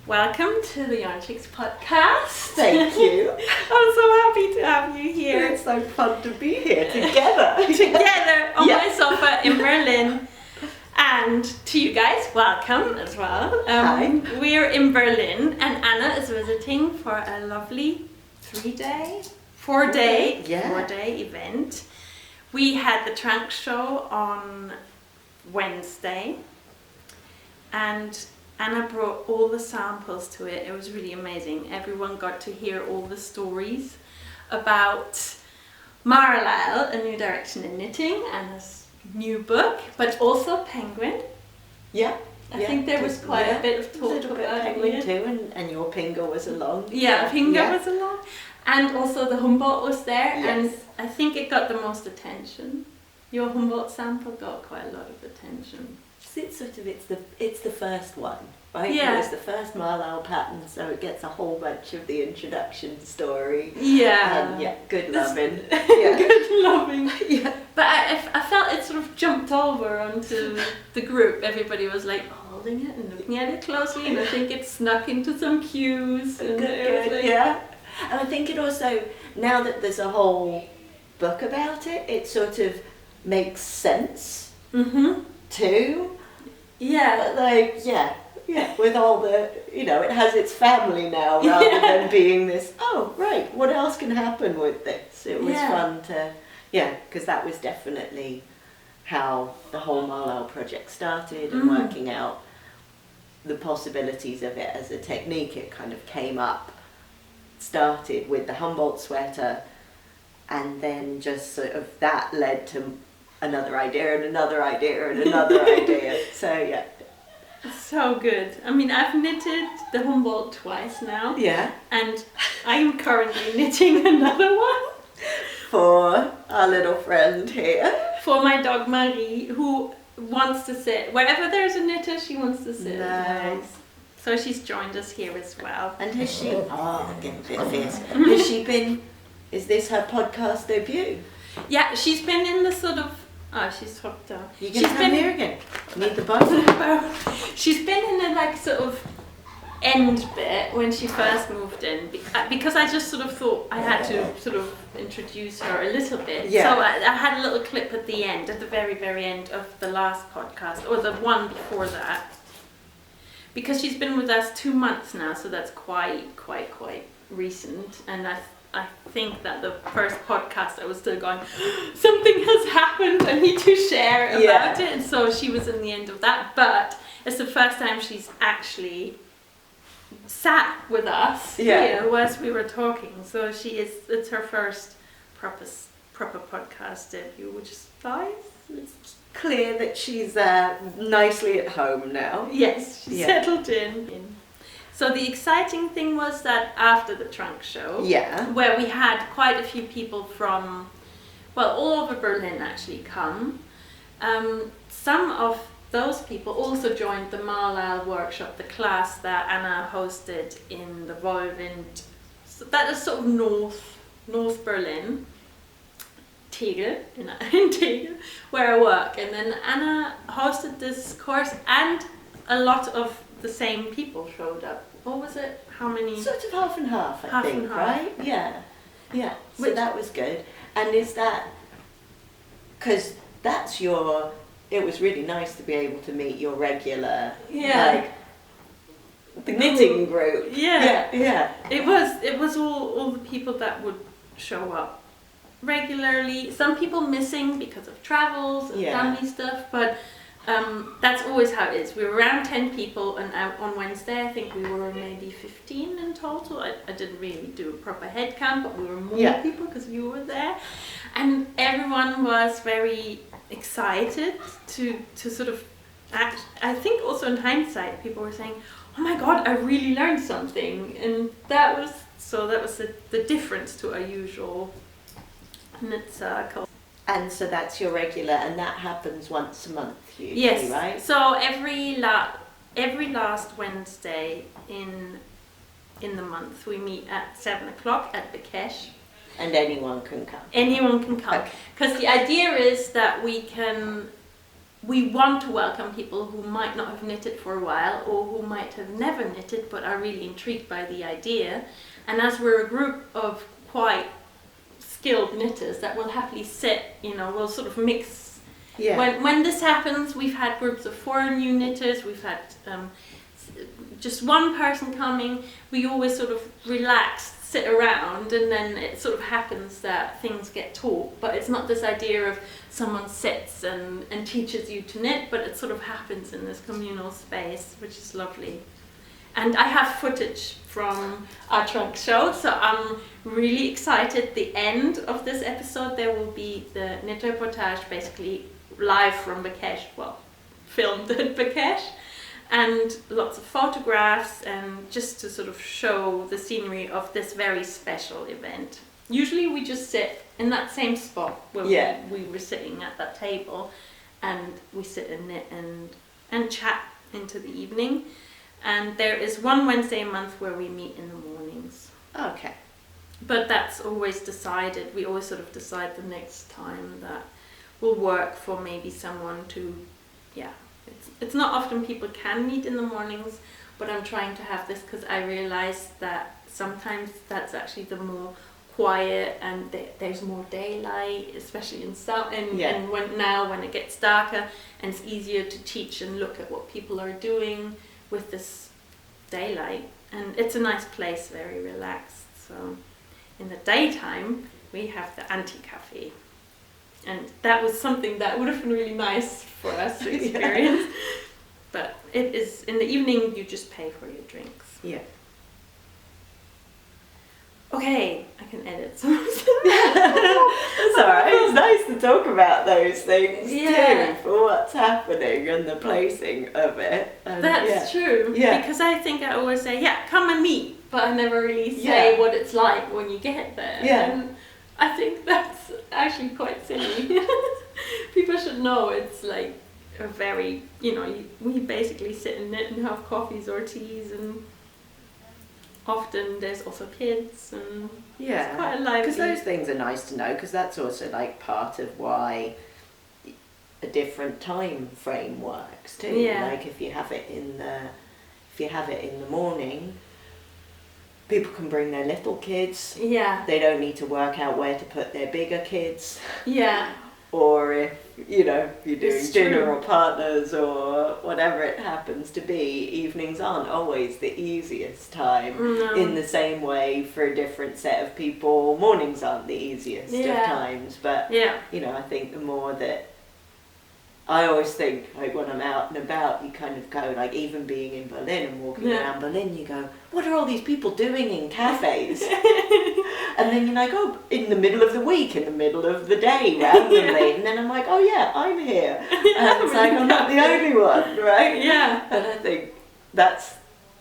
Welcome to the Yarn Chicks podcast. Thank you. I'm so happy to have you here. It's so fun to be here together. Together on my sofa in Berlin. And to you guys, welcome as well. Hi. We're in Berlin and Anna is visiting for a lovely 4-day event. We had the trunk show on Wednesday and Anna brought all the samples to it. It was really amazing. Everyone got to hear all the stories about Maralal, A New Direction in Knitting, Anna's new book, but also Penguin. Yeah. I think there was quite a bit of talk about Penguin too, and your Pinga was along. Yeah, Pinga was along. And also the Humboldt was there, and I think it got the most attention. Your Humboldt sample got quite a lot of attention. It's the first one, right? Yeah. It was the first Maralal pattern, so it gets a whole bunch of the introduction story. Yeah. Good loving. Good loving. Yeah. But I felt it sort of jumped over onto the group. Everybody was like holding it and looking at it closely, and I think it snuck into some cues. And Yeah. And I think it also, now that there's a whole book about it, it sort of makes sense too. Yeah. With all the, it has its family now rather than being this, what else can happen with this? It was fun to, because that was definitely how the whole Maralal project started and working out the possibilities of it as a technique. It kind of started with the Humboldt sweater, and then just sort of that led to another idea and another idea and another idea. So so good. I mean, I've knitted the Humboldt twice now. Yeah. And I'm currently knitting another one. For our little friend here. For my dog Marie, who wants to sit. Wherever there's a knitter, she wants to sit. Nice. So she's joined us here as well. And has she, getting a bit fierce. Has she been, is this her podcast debut? Yeah, she's been in the sort of, she's hopped down. You can come here again. Need the button. She's been in the sort of end bit when she first moved in, because I just sort of thought I had to sort of introduce her a little bit. Yeah. So I had a little clip at the end, at the very, very end of the last podcast, or the one before that. Because she's been with us 2 months now, so that's quite recent. And I think that the first podcast I was still going, something has happened, I need to share about it. And so she was in the end of that, but it's the first time she's actually sat with us here whilst we were talking. So it's her first proper podcast debut, which is nice. It's clear that she's nicely at home now. Yes, she's settled in. So the exciting thing was that after the trunk show, where we had quite a few people from, all over Berlin actually come, some of those people also joined the Maralal workshop, the class that Anna hosted in the Wollwind. So that is sort of North Berlin, Tegel, in Tegel, where I work. And then Anna hosted this course, and a lot of the same people showed up. What was it? How many? Sort of half and half, I think, and half. right? Yeah. So that was good. And is that, because that's it was really nice to be able to meet your regular, the knitting group. Yeah. It was all the people that would show up regularly. Some people missing because of travels and family stuff, but that's always how it is. We were around 10 people, and on Wednesday I think we were maybe 15 in total. I didn't really do a proper head count, but we were more people because you were there. And everyone was very excited to sort of act. I think also in hindsight, people were saying, "Oh my God, I really learned something," and that was the difference to our usual knit circle. And so that's your regular, and that happens once a month usually, yes. Right? So every last Wednesday in the month we meet at 7 o'clock at Bekesh. And anyone can come. Anyone can come. Because the idea is that we want to welcome people who might not have knitted for a while or who might have never knitted but are really intrigued by the idea. And as we're a group of quite skilled knitters that will happily sit, we'll sort of mix. Yeah. When this happens, we've had groups of 4 new knitters, we've had just one person coming. We always sort of relaxed, sit around, and then it sort of happens that things get taught. But it's not this idea of someone sits and teaches you to knit, but it sort of happens in this communal space, which is lovely. And I have footage from our trunk show, so I'm really excited. The end of this episode, there will be the knit reportage, basically live from Bekesh, well, filmed at Bekesh, and lots of photographs, and just to sort of show the scenery of this very special event. Usually we just sit in that same spot where we were sitting at that table, and we sit and knit and chat into the evening. And there is one Wednesday a month where we meet in the mornings. Okay. But that's always decided. We always sort of decide the next time that will work for maybe someone to, It's not often people can meet in the mornings, but I'm trying to have this because I realize that sometimes that's actually the more quiet and there's more daylight, especially in summer, and when it gets darker, and it's easier to teach and look at what people are doing with this daylight, and it's a nice place, very relaxed. So in the daytime we have the anti-cafe, and that was something that would have been really nice for us to experience. But it is in the evening, you just pay for your drinks. Yeah. Okay, I can edit some of them. That's alright, it's nice to talk about those things too, for what's happening and the placing of it. And that's true, because I think I always say, come and meet, but I never really say what it's like when you get there. Yeah. And I think that's actually quite silly. People should know it's like a very, we basically sit and knit and have coffees or teas, and often there's also kids, and it's quite lively. Because those things are nice to know, because that's also like part of why a different time frame works too. Like if you have it in the morning, people can bring their little kids. They don't need to work out where to put their bigger kids. Or if you're doing dinner or partners or whatever it happens to be, evenings aren't always the easiest time. In the same way, for a different set of people, mornings aren't the easiest of times. But I think the more that I always think, like when I'm out and about, you kind of go, like even being in Berlin and walking around Berlin, you go, what are all these people doing in cafes? And then you're like, oh, in the middle of the week, in the middle of the day, randomly. And then I'm like, oh yeah, I'm here. And it's like, I'm not the only one, right? And I think that's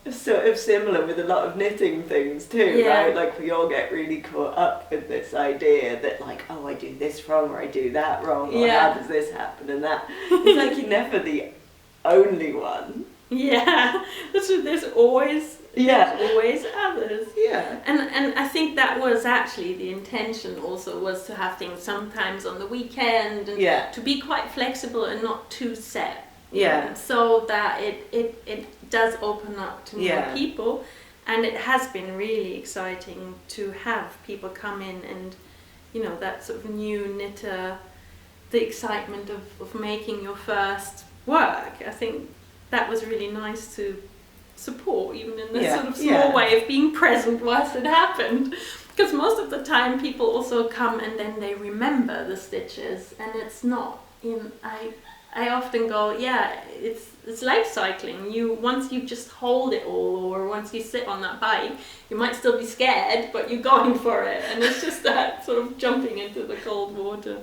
sort of similar with a lot of knitting things too, right? Like we all get really caught up with this idea that like, oh, I do this wrong or I do that wrong, or how does this happen and that. It's like you're never the only one. There's always others. And I think that was actually the intention also, was to have things sometimes on the weekend, and to be quite flexible and not too set. So that it does open up to more people, and it has been really exciting to have people come in and that sort of new knitter, the excitement of making your first work. I think that was really nice to support, even in this sort of small way of being present whilst it happened, because most of the time people also come and then they remember the stitches, and it's not I often go, it's like cycling. Once you just hold it all, or once you sit on that bike, you might still be scared, but you're going for it. And it's just that sort of jumping into the cold water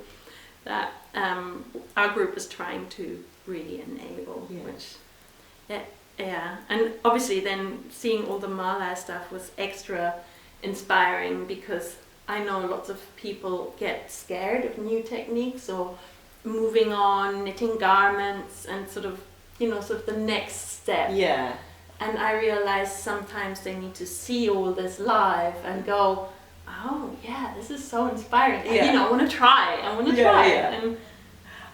that our group is trying to really enable, which, yeah. And obviously then seeing all the Mala stuff was extra inspiring, because I know lots of people get scared of new techniques or moving on, knitting garments and sort of the next step. Yeah. And I realized sometimes they need to see all this live and go, oh yeah, this is so inspiring. Yeah. I want to try. Yeah.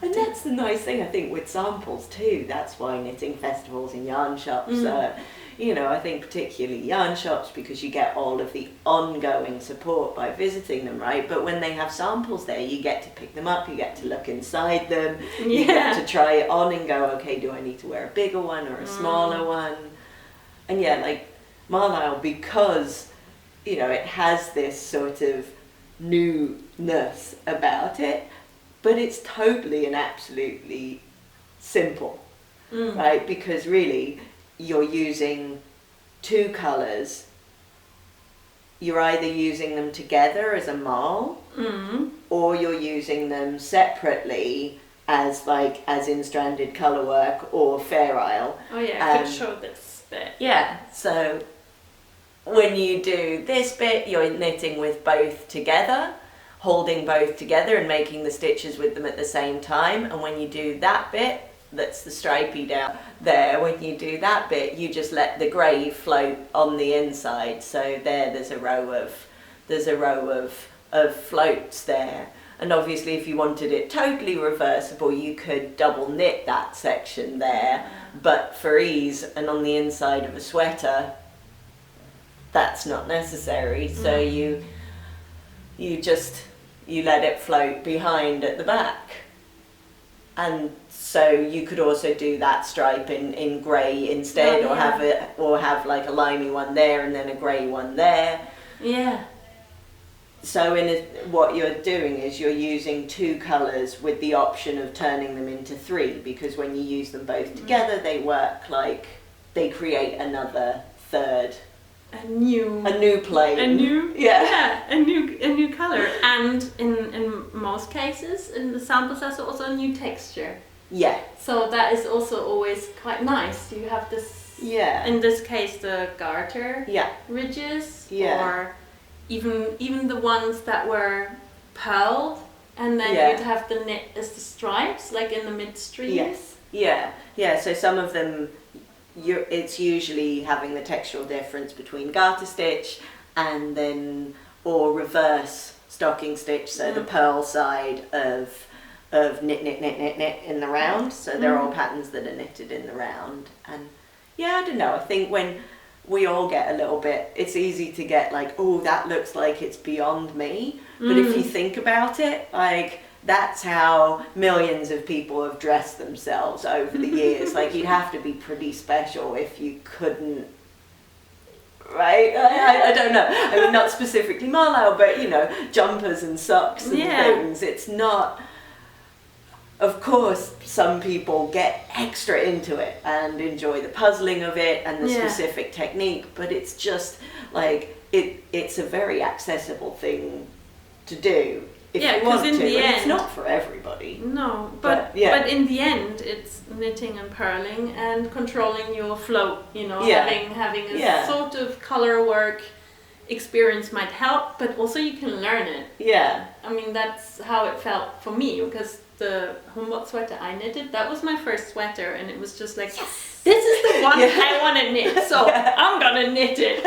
And that's the nice thing, I think, with samples too. That's why knitting festivals and yarn shops I think particularly yarn shops, because you get all of the ongoing support by visiting them, right? But when they have samples there, you get to pick them up, you get to look inside them, you get to try it on and go, okay, do I need to wear a bigger one or a smaller one? And like Marlisle, because, it has this sort of newness about it, but it's totally and absolutely simple, right? Because really, you're using two colours. You're either using them together as a marl, or you're using them separately as in stranded colour work or Fair Isle. Oh yeah, I could show this bit. Yeah, so when you do this bit, you're knitting with both together, holding both together and making the stitches with them at the same time. And when you do that bit, that's the stripey down there, when you do that bit, you just let the grey float on the inside. So there's a row of floats there. And obviously if you wanted it totally reversible, you could double knit that section there, but for ease and on the inside of a sweater, that's not necessary. So you let it float behind at the back. And so you could also do that stripe in grey instead, or have like a limey one there and then a grey one there. Yeah. So what you're doing is you're using two colours with the option of turning them into three, because when you use them both together, they work like they create another third. A new plane. A new color, and in most cases, in the samples, there's also a new texture. Yeah. So that is also always quite nice. You have this. Yeah. In this case, the garter. Yeah. Ridges. Yeah. Or even the ones that were pearled, and then you'd have the knit as the stripes, like in the midstream. Yes. Yeah. Yeah. So some of them. It's usually having the textural difference between garter stitch and then or reverse stocking stitch, so the pearl side of knit in the round. So they're all patterns that are knitted in the round. And I don't know, I think when we all get a little bit, it's easy to get like, oh, that looks like it's beyond me. But if you think about it, like, that's how millions of people have dressed themselves over the years. Like, you'd have to be pretty special if you couldn't, right? I don't know. I mean, not specifically Marlisle, but, jumpers and socks and things. It's not... Of course, some people get extra into it and enjoy the puzzling of it and the specific technique, but it's just, like, it's a very accessible thing to do. If you want to, it's not for everybody. No, but in the end, it's knitting and purling and controlling your float. Having a sort of color work experience might help, but also you can learn it. Yeah. I mean, that's how it felt for me, because the Humboldt sweater I knitted, that was my first sweater, and it was just like, this is the one I want to knit, so I'm gonna knit it.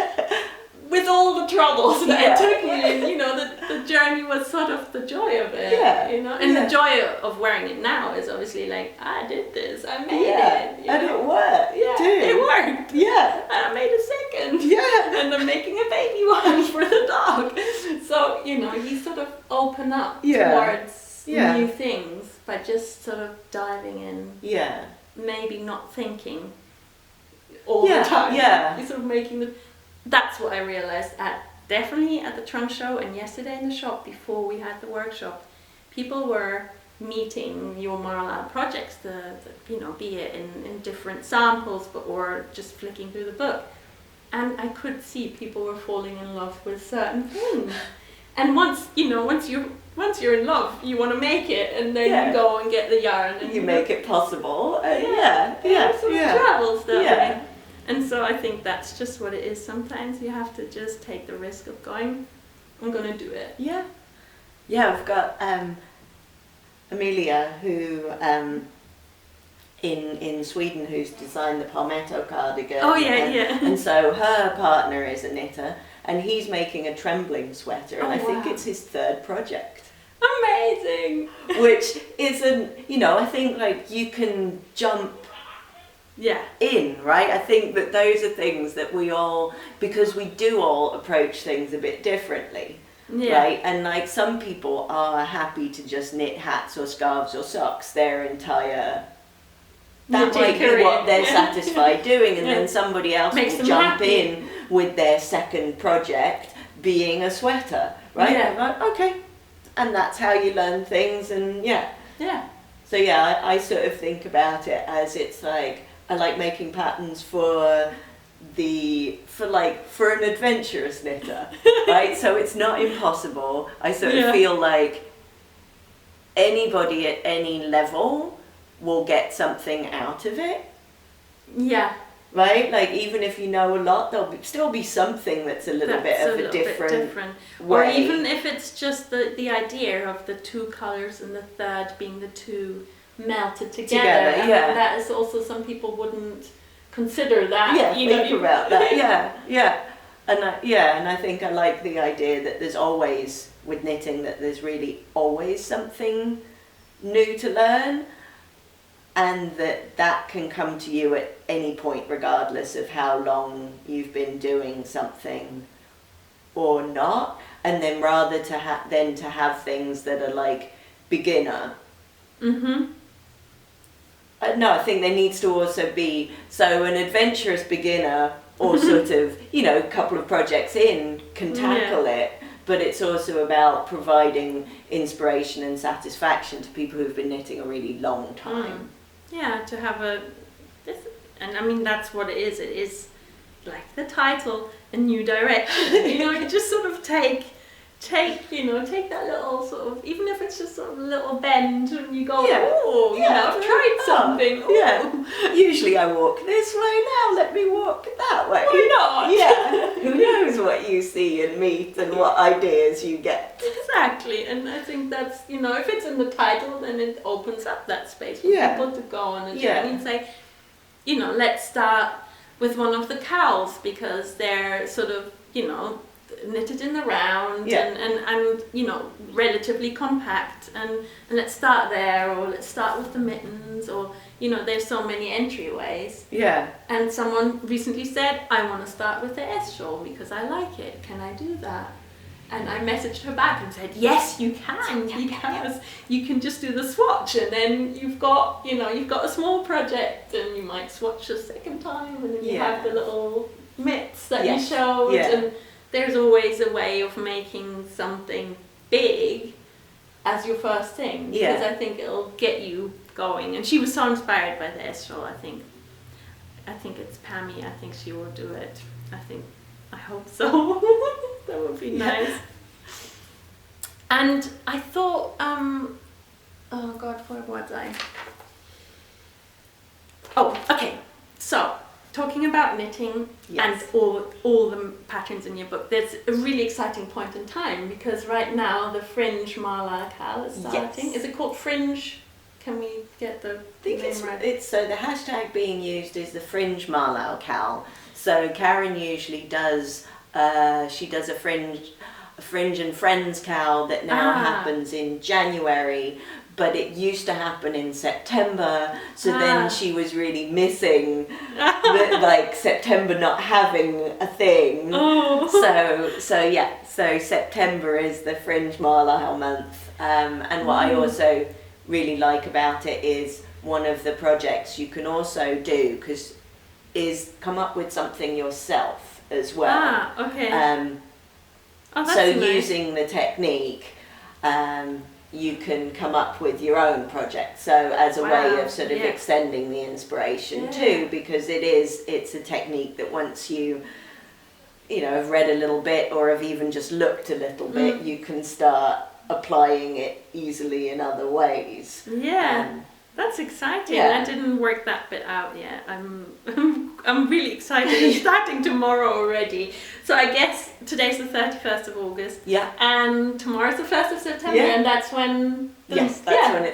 With all the troubles that it took me, the journey was sort of the joy of it, and the joy of wearing it now is obviously like, I did this, I made it. And it worked, it worked. Yeah. And I made a second. Yeah. And I'm making a baby one for the dog. So, you sort of open up towards new things by just sort of diving in. Yeah. Maybe not thinking all the time. Yeah. You're sort of making That's what I realized definitely at the trunk show and yesterday in the shop before we had the workshop. People were meeting your Marlisle projects, be it in different samples or just flicking through the book. And I could see people were falling in love with certain things. And once you're in love, you want to make it, and then you go and get the yarn and you make it possible. And travels that way. And so I think that's just what it is. Sometimes you have to just take the risk of going, I'm going to do it. Yeah. Yeah, I've got Amelia, who in Sweden, who's designed the Palmetto cardigan. Oh yeah. And so her partner is a knitter, and he's making a trembling sweater, and I think it's his third project. Amazing! Which isn't, I think like you can jump in, right? I think that those are things that we all, because we do all approach things a bit differently. Right, and like some people are happy to just knit hats or scarves or socks their entire. That might be what they're satisfied doing, and then somebody else will jump in with their second project being a sweater, right? Yeah. Like, okay, and that's how you learn things, and So I sort of think about it as it's like I like making patterns for an adventurous knitter, right? So it's not impossible. I sort of feel like anybody at any level will get something out of it. Yeah. Right? Like even if you know a lot, there'll still be something that's a little bit of a different way. Or even if it's just the idea of the two colours and the third being the two melted together. I mean, that is also, some people wouldn't consider that. Yeah, think about that. And I think I like the idea that there's always, with knitting, that there's really always something new to learn, and that can come to you at any point regardless of how long you've been doing something or not. And then rather to have things that are like beginner. No, I think there needs to also be, so an adventurous beginner or sort of, a couple of projects in can tackle it, but it's also about providing inspiration and satisfaction to people who've been knitting a really long time. Yeah, to have and I mean, that's what it is. It is like the title, a new direction. You just sort of take that little sort of, even if it's just sort of a little bend, and you go, I've tried something. Usually I walk this way, now let me walk that way. Why not? Yeah. Who knows what you see and meet and what ideas you get. Exactly, and I think that's, if it's in the title, then it opens up that space for people to go on a journey and say, let's start with one of the cowls, because they're sort of, knitted in the round and relatively compact, and let's start there, or let's start with the mittens, or there's so many entryways. And someone recently said, I want to start with the S shawl because I like it, can I do that? And I messaged her back and said, yes, you can, because you can just do the swatch, and then you've got a small project, and you might swatch a second time, and then you have the little mitts that you showed, and there's always a way of making something big as your first thing, because I think it'll get you going. And she was so inspired by the S shawl. I think it's Pammy. I think she will do it. I hope so. That would be nice. And I thought, oh God, where was I? Oh, okay. So, talking about knitting and all the patterns in your book, there's a really exciting point in time, because right now the Fringe Marla Cal is starting. Is it called Fringe? Can we get the name right? It's so the hashtag being used is the Fringe Marla Cal. So Karen usually does she does a Fringe and Friends Cal that now happens in January. But it used to happen in September, so then she was really missing September not having a thing. So September is the Fringe Marla month, and what I also really like about it is one of the projects you can also do is come up with something yourself as well. That's so nice. Using the technique. You can come up with your own project, so as a way of sort of extending the inspiration too, because it's a technique that once you have read a little bit or have even just looked a little bit, you can start applying it easily in other ways. Yeah. That's exciting. Yeah. I didn't work that bit out yet. I'm really excited. It's starting tomorrow already. So I guess today's the 31st of August. Yeah. And tomorrow's the 1st of September. Yeah. And that's when... when it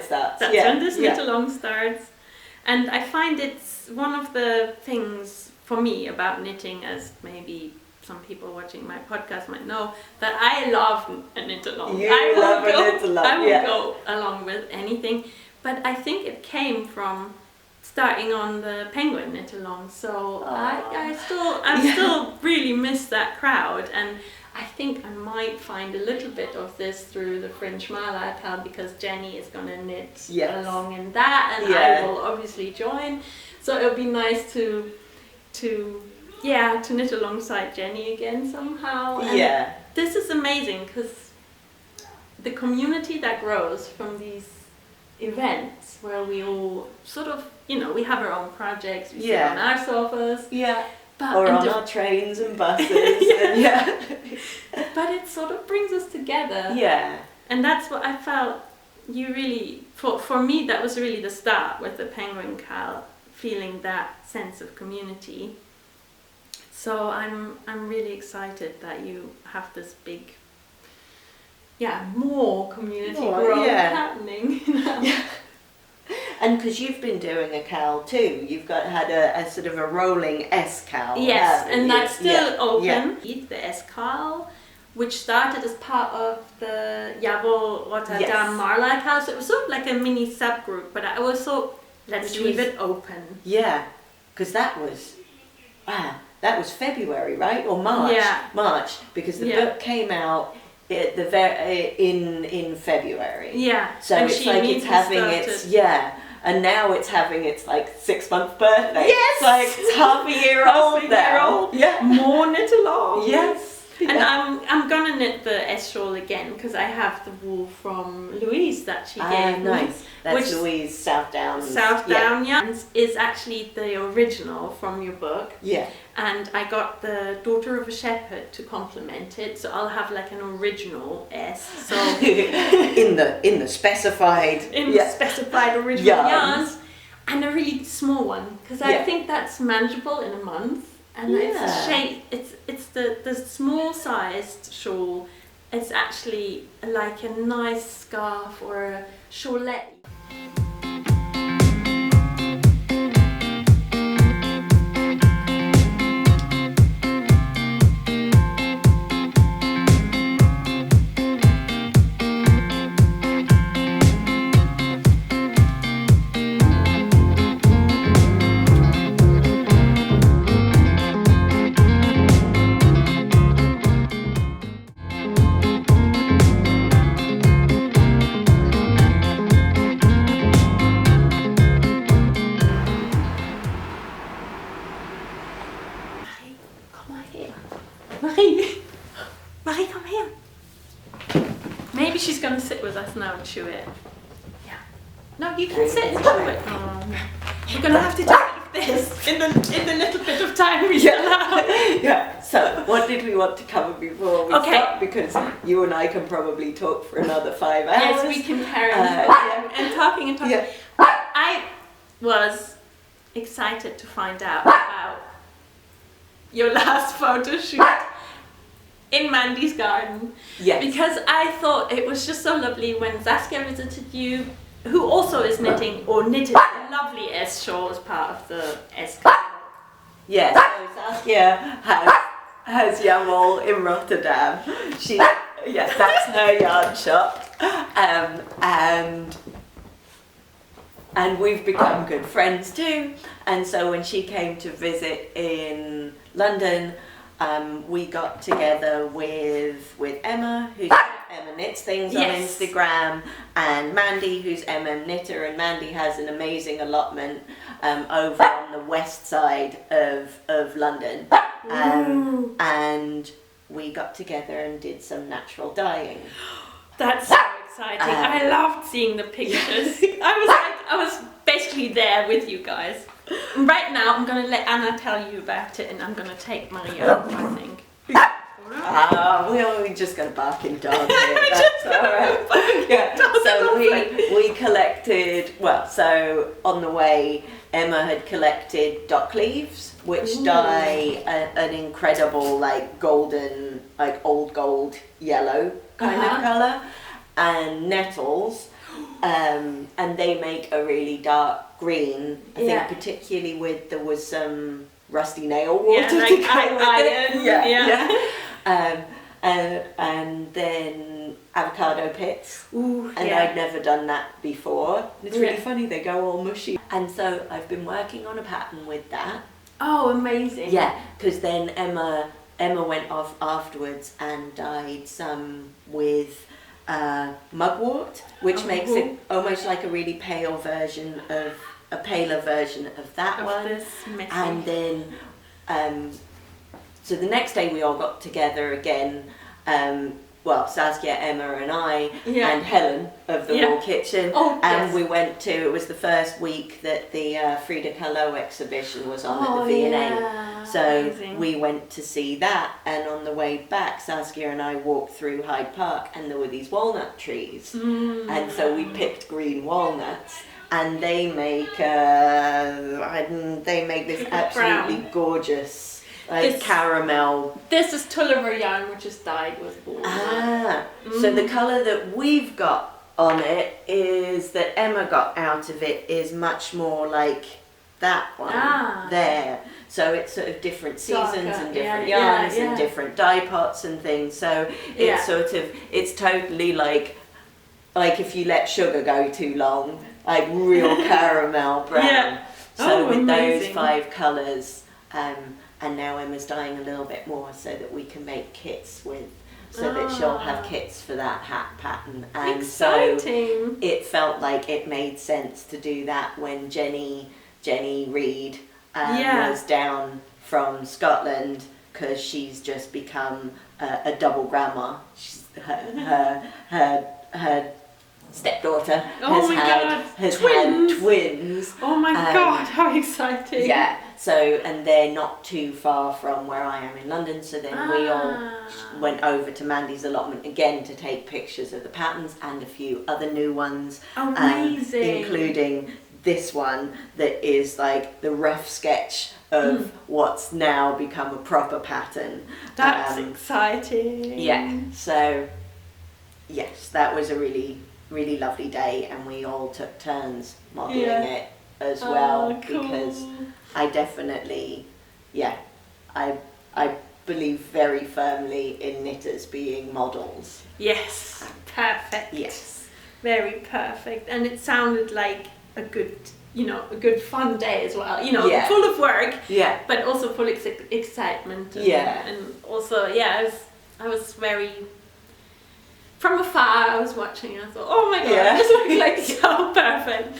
starts. That's when this knit along starts. And I find it's one of the things for me about knitting, as maybe some people watching my podcast might know, that I love a knit along. I will go along with anything. But I think it came from starting on the Penguin knit along, so I still really miss that crowd, and I think I might find a little bit of this through the Fringe Marlatal, because Jenny is going to knit along in that, and I will obviously join. So it would be nice to knit alongside Jenny again somehow. And this is amazing, because the community that grows from these events where we all sort of, we have our own projects, we sit on our sofas. Yeah. Or on our trains and buses. But it sort of brings us together. Yeah. And that's what I felt you really, for me, that was really the start with the Penguin Cal, feeling that sense of community. So I'm really excited that you have this big, more community growth happening. And because you've been doing a cal too, you've had a sort of a rolling S-cal. Yes, and that's still open. The S-cal, which started as part of the Jabo Rotterdam Marlatal, so it was sort of like a mini subgroup, but I always thought, let's leave it open. Yeah, because that was February, right? Or March? Yeah. March, because the book came out in February. Yeah. So and it's like it's having its and now it's having its like 6-month birthday. Yes. It's like it's half a year old now. Yeah. More knit along. Yes. And I'm gonna knit the S shawl again, because I have the wool from Louise that she gave me. Nice. That's Louise Southdown. Southdown, and is actually the original from your book. Yeah. And I got the Daughter of a Shepherd to complement it, so I'll have like an original S. So in the specified specified original yarns, and a really small one, because I think that's manageable in a month. And it's a shape. It's the small sized shawl. It's actually like a nice scarf or a shawlette. Marie, come here. Maybe she's going to sit with us now and chew it. Yeah. No, you can sit and chew it. Oh, no. We're going to have to do this in the little bit of time we still have. Yeah. So, what did we want to cover before we start? Because you and I can probably talk for another 5 hours. Yes, we can carry on and talking. Yeah. I was excited to find out about your last photo shoot in Mandy's garden. Yes. Because I thought it was just so lovely when Saskia visited you, who also is knitting or knitted a lovely S shawl as part of the S club. Yes, so Saskia has Jamol in Rotterdam. That's her yarn shop. And we've become good friends too. And so when she came to visit in London, we got together with Emma, who's Emma Knits Things on Instagram, and Mandy, who's Knitter, and Mandy has an amazing allotment over on the west side of London. And we got together and did some natural dyeing. That's so exciting. I loved seeing the pictures. I was basically there with you guys. Right now, I'm going to let Anna tell you about it, and I'm going to take Maria, I think. We're just going to bark in dog here. That's all right. Yeah. So we collected. Well, so on the way, Emma had collected dock leaves, which dye an incredible like golden, like old gold yellow kind of color, and nettles, and they make a really dark green. I think particularly there was some rusty nail water to go with it. And then avocado pits. Ooh, and I'd never done that before. It's really funny, they go all mushy. And so I've been working on a pattern with that. Oh, amazing. Yeah, because then Emma went off afterwards and dyed some with mugwort, which makes it almost like a really paler version of that one. And then so the next day we all got together again, Saskia, Emma and I, and Helen of the Wall Kitchen, and we went to, it was the first week that the Frida Kahlo exhibition was on at the V&A, so amazing. We went to see that, and on the way back Saskia and I walked through Hyde Park and there were these walnut trees, and so we picked green walnuts. And they make this absolutely gorgeous caramel. This is Tulliver yarn, which is dyed with wool. So the colour that we've got on it is that Emma got out of it is much more like that one there. So it's sort of different seasons and different yarns and different dye pots and things. So it's it's totally like if you let sugar go too long. Like real caramel brown. So with amazing. Those 5 colours, and now Emma's dyeing a little bit more so that we can make kits so that she'll have kits for that hat pattern. And exciting. So it felt like it made sense to do that when Jenny Reid was down from Scotland, because she's just become a double grandma. Her stepdaughter has had twins. Oh my god, how exciting. Yeah, so, and they're not too far from where I am in London, so then we all went over to Mandy's allotment again to take pictures of the patterns and a few other new ones. Amazing. Including this one that is like the rough sketch of what's now become a proper pattern. That's exciting. Yeah, so yes, that was a really lovely day, and we all took turns modelling it as well, because I definitely, I believe very firmly in knitters being models. Yes, perfect. Yes, very perfect, and it sounded like a good fun day as well. Full of work. Yeah, but also full of excitement. And also I was very. From afar, I was watching and I thought, oh my god, this looks like so perfect.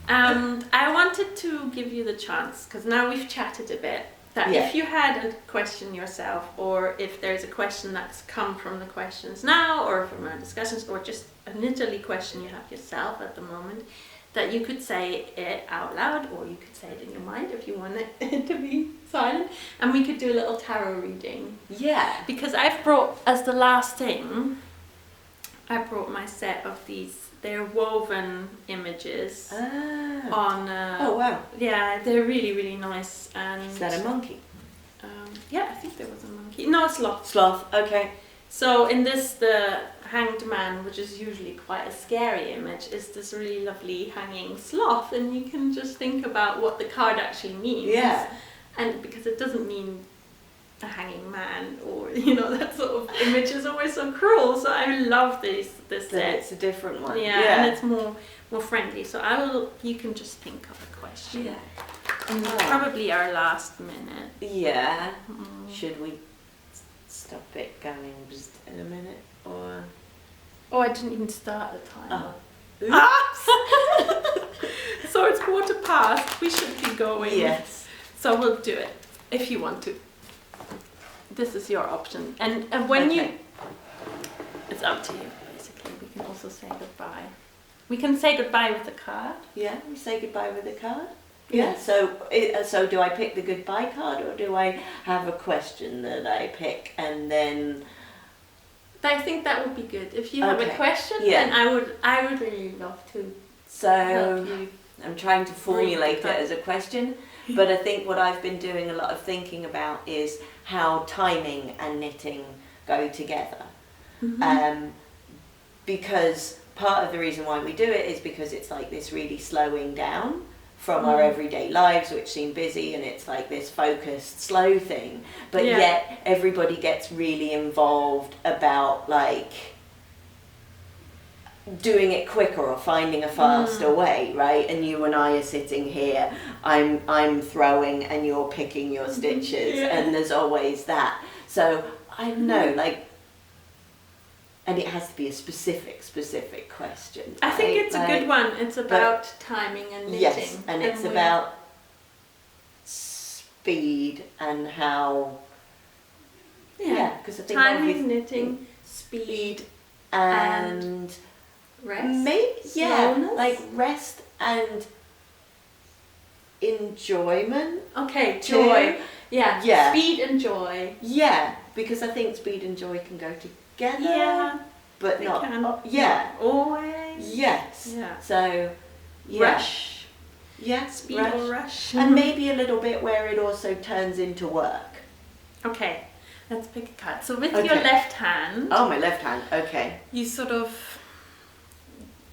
I wanted to give you the chance, because now we've chatted a bit, that if you had a question yourself, or if there's a question that's come from the questions now, or from our discussions, or just a knitterly question you have yourself at the moment, that you could say it out loud, or you could say it in your mind if you want it to be silent, and we could do a little tarot reading. Yeah. Because I've brought, as the last thing, I brought my set of these. They're woven images on. Oh wow! Yeah, they're really, really nice. And is that a monkey? Yeah, I think there was a monkey. No, a sloth. Sloth. Okay. So in this, the hanged man, which is usually quite a scary image, is this really lovely hanging sloth, and you can just think about what the card actually means. Yeah. And because it doesn't mean a hanging man, or that sort of image is always so cruel, so I love this set. It's a different one. Yeah, and it's more friendly, so you can just think of a question. Probably our last minute. Yeah. Should we stop it going just in a minute, or I didn't even start the timer. So it's 1:15. We should be going. Yes. So we'll do it if you want to. This is your option, and when it's up to you. Basically, we can also say goodbye. We can say goodbye with a card. Yeah, we say goodbye with a card. Yeah. So do I pick the goodbye card, or do I have a question that I pick and then? I think that would be good. If you have a question, then I would really love to. So I'm trying to formulate it as a question, but I think what I've been doing a lot of thinking about is how timing and knitting go together. Because part of the reason why we do it is because it's like this really slowing down from our everyday lives, which seem busy, and it's like this focused, slow thing. But yet everybody gets really involved about like doing it quicker or finding a faster way, right? And you and I are sitting here, I'm throwing and you're picking your stitches, and there's always that. So I don't know, like, and it has to be a specific question. I think it's a good one. It's about timing and knitting. Yes, and it's about speed and how. Yeah, because I think timing, knitting, speed, and rest. Slowness. Like rest and enjoyment. Okay, joy. Yeah. Speed and joy. Yeah, because I think speed and joy can go together. Yeah, but not. Not always. Yes. Yeah. So, rush. Yeah. Speed or rush. And maybe a little bit where it also turns into work. Okay, let's pick a card. So with your left hand. Oh, my left hand. Okay. You sort of.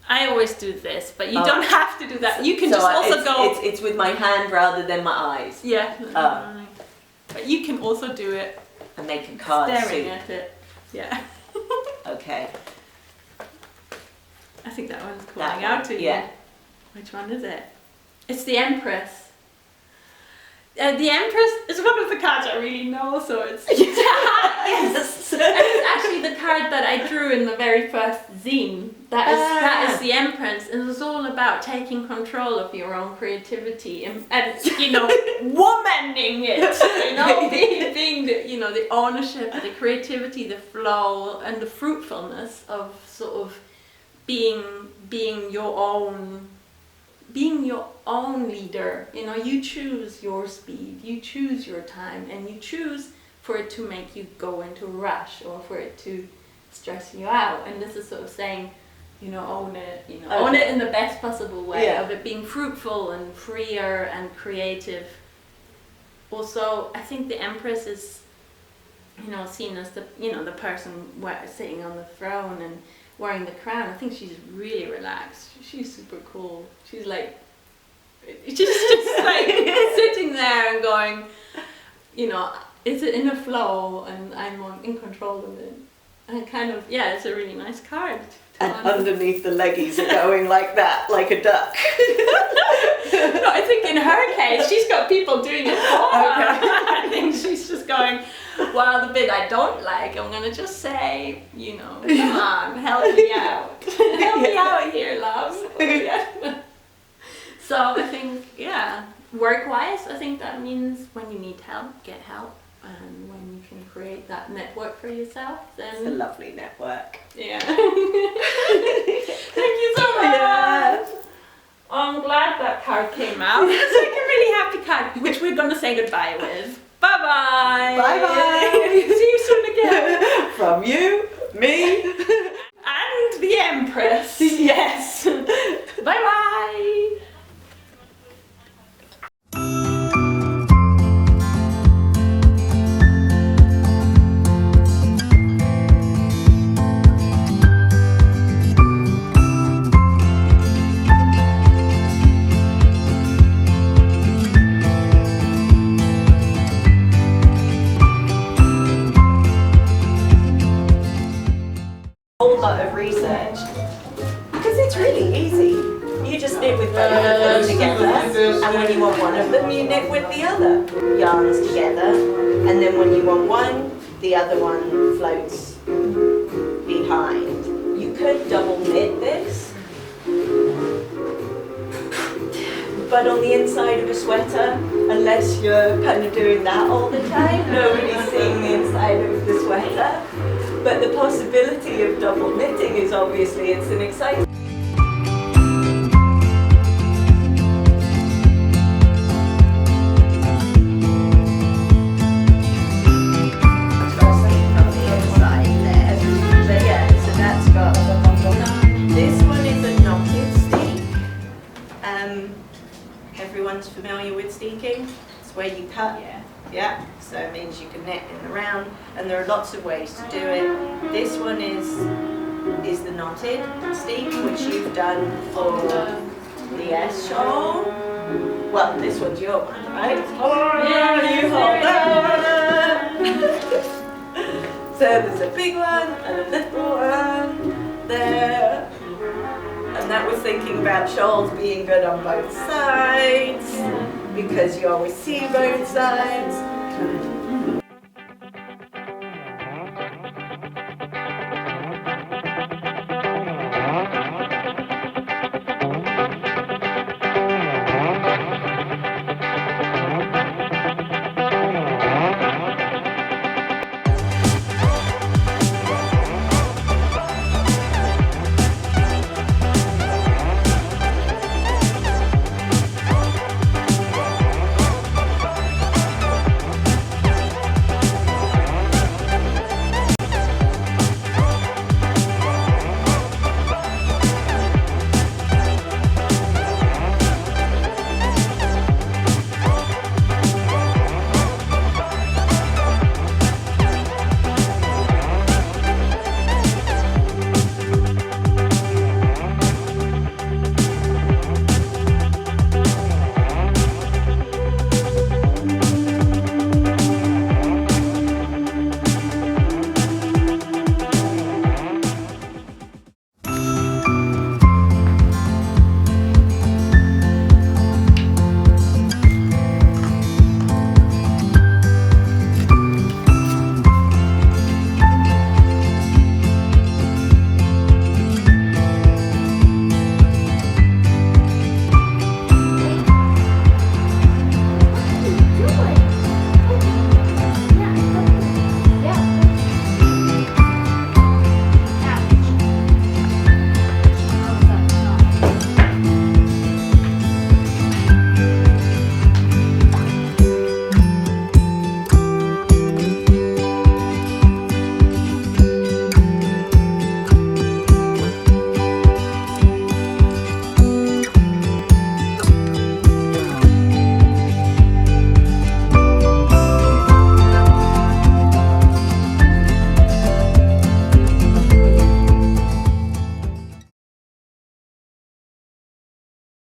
I always do this, but you don't have to do that. You can just also go. It's with my hand rather than my eyes. Yeah. But you can also do it. And make a card. Staring at it. Yeah. Okay. I think that one's calling out to you. Yeah. Which one is it? It's the Empress. The Empress is one of the cards I really know, so it's yes. And it's actually the card that I drew in the very first zine. That is the Empress, and it's all about taking control of your own creativity and you know, womaning it. You know, being the, you know, the ownership, the creativity, the flow, and the fruitfulness of sort of being your own leader. You know, you choose your speed, you choose your time, and you choose for it to make you go into a rush or for it to stress you out. And this is sort of saying, you know, own it, you know, own it in the best possible way of it being fruitful and freer and creative. Also, I think the Empress is, you know, seen as the, you know, the person sitting on the throne and wearing the crown. I think she's really relaxed. She's super cool. She's like, just like sitting there and going, you know, it's in a flow and I'm in control of it. And kind of, it's a really nice card. And underneath the leggies are going like that, like a duck. No, I think in her case, she's got people doing it for her. I think she's just going, well, the bit I don't like, I'm going to just say, you know, come on, help me out. Help me out here, love. So I think, work-wise, I think that means when you need help, get help. And when you can create that network for yourself, then... It's a lovely network. Yeah. Thank you so much. Yeah. I'm glad that card came out. It's like a really happy card, which we're going to say goodbye with. Bye-bye. Bye-bye. See you soon again. From you, me, and the Empress. Yes. Bye-bye. Of research, because it's really easy. You just knit with both of them together, and when you want one of them, you knit with the other yarns together, and then when you want one, the other one floats behind. You could double knit this, but on the inside of a sweater, unless you're kind of doing that all the time, nobody's seeing the inside of the sweater. But the possibility of double knitting is obviously, it's an exciting familiar with steeking? It's where you cut. Yeah. So it means you can knit in the round, and there are lots of ways to do it. This one is the knotted steek, which you've done for the S shawl. Well, this one's your one, right? Yeah, you hold that. So there's a big one and a little one there. And that was thinking about shawls being good on both sides, because you always see both sides.